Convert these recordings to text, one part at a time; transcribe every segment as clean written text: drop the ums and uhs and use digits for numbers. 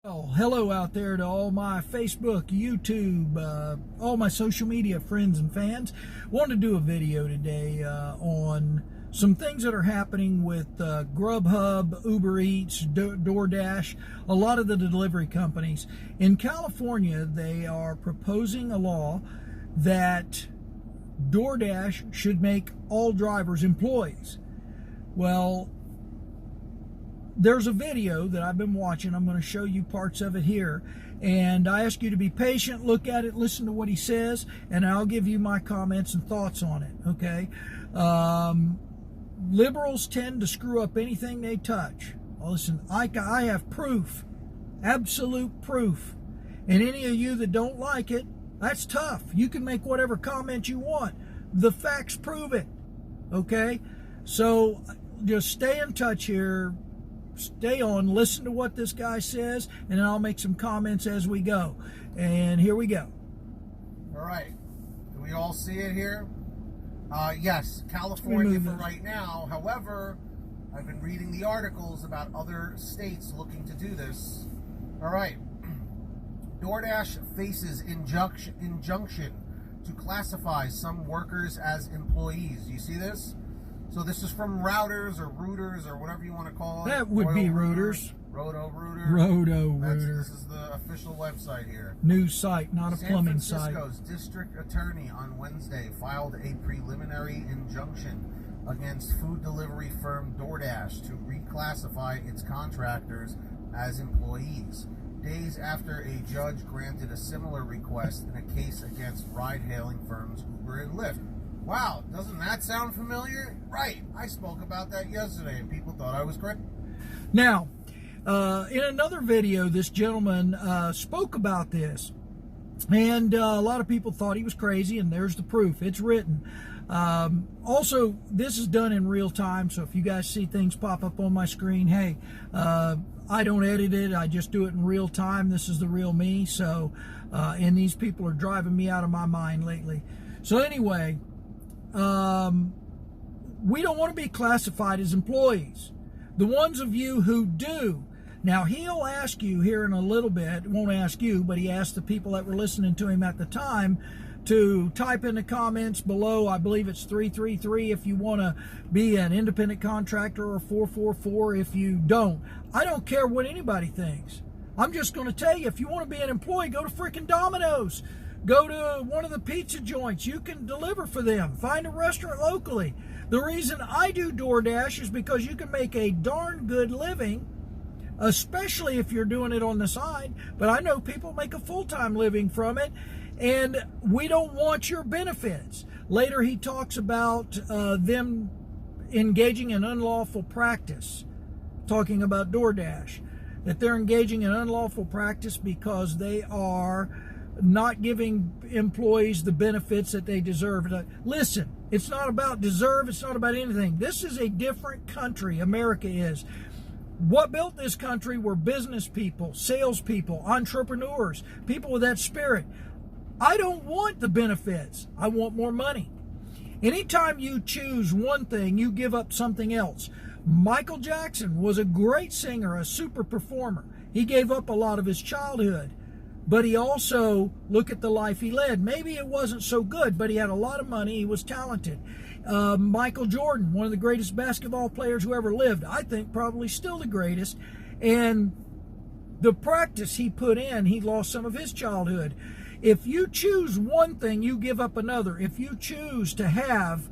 Well, hello out there to all my Facebook, YouTube, all my social media friends and fans. Wanted to do a video today on some things that are happening with Grubhub, Uber Eats, Doordash, a lot of the delivery companies. In California, they are proposing a law that Doordash should make all drivers employees. Well, there's a video that I've been watching. I'm going to show you parts of it here, and I ask you to be patient, look at it, listen to what he says, and I'll give you my comments and thoughts on it. Okay, liberals tend to screw up anything they touch. Well, listen, I have proof, absolute proof, and any of you that don't like it, that's tough. You can make whatever comment you want. The facts prove it. Okay, so just stay in touch here. Stay on, listen to what this guy says, and then I'll make some comments as we go. And here we go. All right. Do we all see it here? Yes, California for right now. However, I've been reading the articles about other states looking to do this. All right. DoorDash faces injunction to classify some workers as employees. You see this? So this is from Routers or Rooters or whatever you want to call it. That would be Rooters. Roto-Rooter. This is the official website here. News site, not a plumbing site. San Francisco's district attorney on Wednesday filed a preliminary injunction against food delivery firm DoorDash to reclassify its contractors as employees, days after a judge granted a similar request in a case against ride-hailing firms Uber and Lyft. Wow, doesn't that sound familiar? Right, I spoke about that yesterday and people thought I was crazy. Now, in another video, this gentleman spoke about this, and a lot of people thought he was crazy, and there's the proof. It's written. Also, this is done in real time, so if you guys see things pop up on my screen, hey, I don't edit it. I just do it in real time. This is the real me, so, and these people are driving me out of my mind lately. So anyway, we don't want to be classified as employees. The ones of you who do. Now, he'll ask you here in a little bit, won't ask you, but he asked the people that were listening to him at the time to type in the comments below. I believe it's 333 if you want to be an independent contractor, or 444 if you don't. I don't care what anybody thinks. I'm just going to tell you, if you want to be an employee, go to freaking Domino's. Go to one of the pizza joints. You can deliver for them. Find a restaurant locally. The reason I do DoorDash is because you can make a darn good living, especially if you're doing it on the side. But I know people make a full-time living from it, and we don't want your benefits. Later, he talks about them engaging in unlawful practice, talking about DoorDash, that they're engaging in unlawful practice because they are not giving employees the benefits that they deserve. Listen, it's not about deserve, it's not about anything. This is a different country, America is. What built this country were business people, salespeople, entrepreneurs, people with that spirit. I don't want the benefits. I want more money. Anytime you choose one thing, you give up something else. Michael Jackson was a great singer, a super performer. He gave up a lot of his childhood. But he also, look at the life he led. Maybe it wasn't so good, but he had a lot of money. He was talented. Michael Jordan, one of the greatest basketball players who ever lived. I think probably still the greatest. And the practice he put in, he lost some of his childhood. If you choose one thing, you give up another. If you choose to have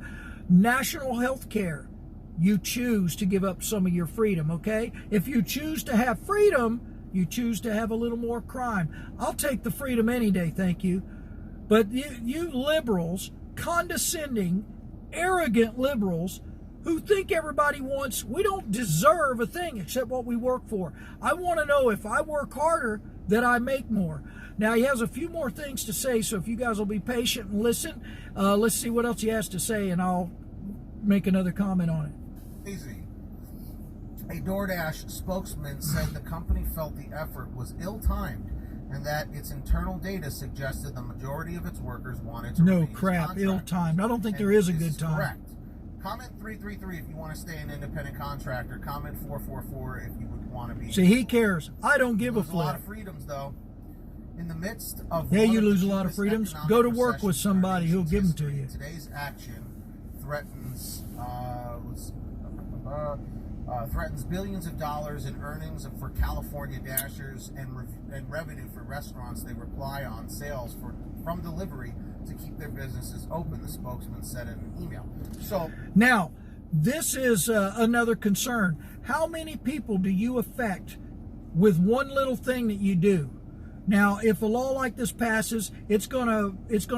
national health care, you choose to give up some of your freedom, okay? If you choose to have freedom, you choose to have a little more crime. I'll take the freedom any day, thank you. But you liberals, condescending, arrogant liberals, who think everybody wants, we don't deserve a thing except what we work for. I want to know if I work harder that I make more. Now, he has a few more things to say, so if you guys will be patient and listen, let's see what else he has to say, and I'll make another comment on it. Easy. A DoorDash spokesman said the company felt the effort was ill-timed and that its internal data suggested the majority of its workers wanted to No crap, ill-timed. I don't think there is a good time. Correct. Comment 333 if you want to stay an independent contractor. Comment 444 if you would want want to be. See, he cares. I don't give a flip. A lot flip. of freedoms, though. In the midst of you lose a lot of freedoms. Go to work with somebody who'll give them to you. Today's action threatens threatens billions of dollars in earnings for California Dashers and revenue for restaurants they rely on sales from delivery to keep their businesses open, the spokesman said in an email. So now, this is another concern. How many people do you affect with one little thing that you do? Now, if a law like this passes, it's gonna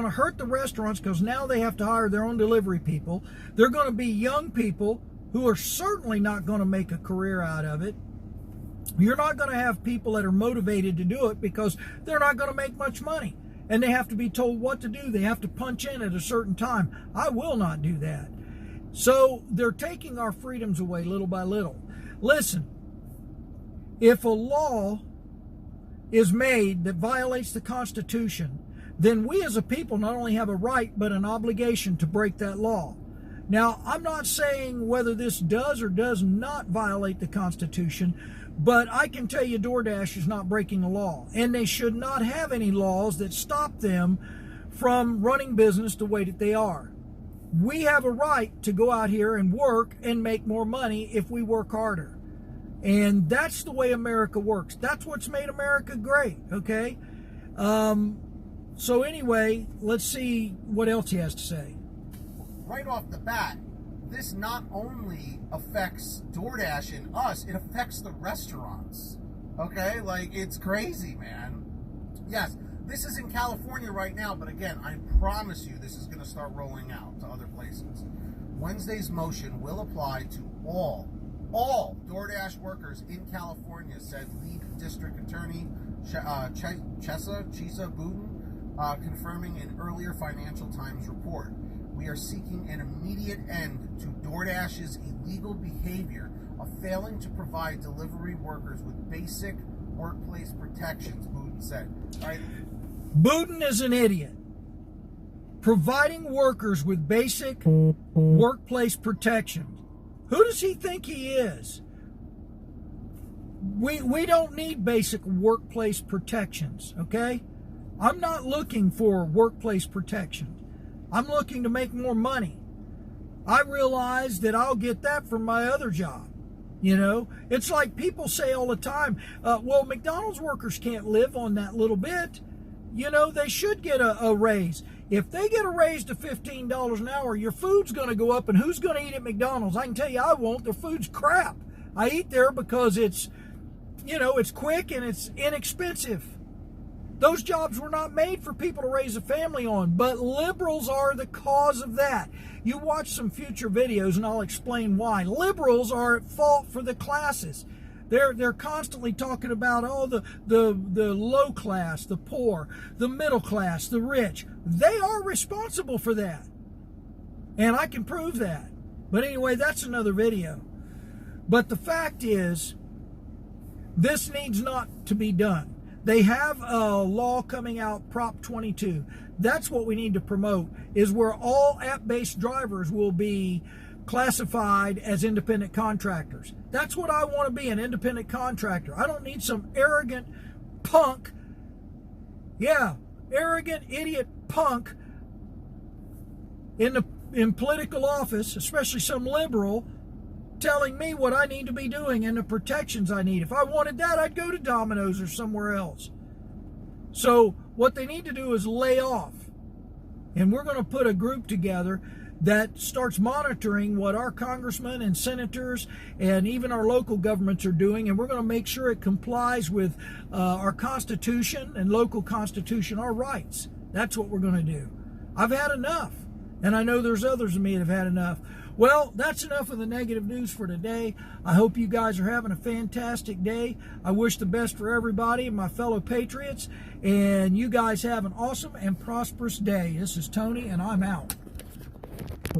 hurt the restaurants because now they have to hire their own delivery people. They're going to be young people who are certainly not going to make a career out of it. You're not going to have people that are motivated to do it because they're not going to make much money. And they have to be told what to do. They have to punch in at a certain time. I will not do that. So they're taking our freedoms away little by little. Listen, if a law is made that violates the Constitution, then we as a people not only have a right but an obligation to break that law. Now, I'm not saying whether this does or does not violate the Constitution, but I can tell you Doordash is not breaking the law, and they should not have any laws that stop them from running business the way that they are. We have a right to go out here and work and make more money if we work harder. And that's the way America works. That's what's made America great, okay? So anyway, let's see what else he has to say. Right off the bat, this not only affects DoorDash and us, it affects the restaurants. Okay? Like, it's crazy, man. Yes, this is in California right now, but again, I promise you this is going to start rolling out to other places. Wednesday's motion will apply to all DoorDash workers in California, said lead district attorney Chesa Booten, confirming an earlier Financial Times report. We are seeking an immediate end to DoorDash's illegal behavior of failing to provide delivery workers with basic workplace protections, Booten said. All right. Booten is an idiot. Providing workers with basic workplace protections. Who does he think he is? We don't need basic workplace protections, okay? I'm not looking for workplace protections. I'm looking to make more money. I realize that I'll get that from my other job. You know, it's like people say all the time, well, McDonald's workers can't live on that little bit. You know, they should get a raise. If they get a raise to $15 an hour, your food's going to go up, and who's going to eat at McDonald's? I can tell you I won't. Their food's crap. I eat there because it's, you know, it's quick and it's inexpensive. Those jobs were not made for people to raise a family on, but liberals are the cause of that. You watch some future videos and I'll explain why. Liberals are at fault for the classes. They're constantly talking about the low class, the poor, the middle class, the rich. They are responsible for that. And I can prove that. But anyway, that's another video. But the fact is, this needs not to be done. They have a law coming out, Prop 22. That's what we need to promote, is where all app-based drivers will be classified as independent contractors. That's what I want to be, an independent contractor. I don't need some arrogant punk, arrogant idiot punk in political office, especially some liberal, telling me what I need to be doing and the protections I need. If I wanted that, I'd go to Domino's or somewhere else. So what they need to do is lay off. And we're going to put a group together that starts monitoring what our congressmen and senators and even our local governments are doing, and we're going to make sure it complies with our Constitution and local Constitution, our rights. That's what we're going to do. I've had enough, and I know there's others of me that have had enough. Well, that's enough of the negative news for today. I hope you guys are having a fantastic day. I wish the best for everybody and my fellow patriots, and you guys have an awesome and prosperous day. This is Tony, and I'm out.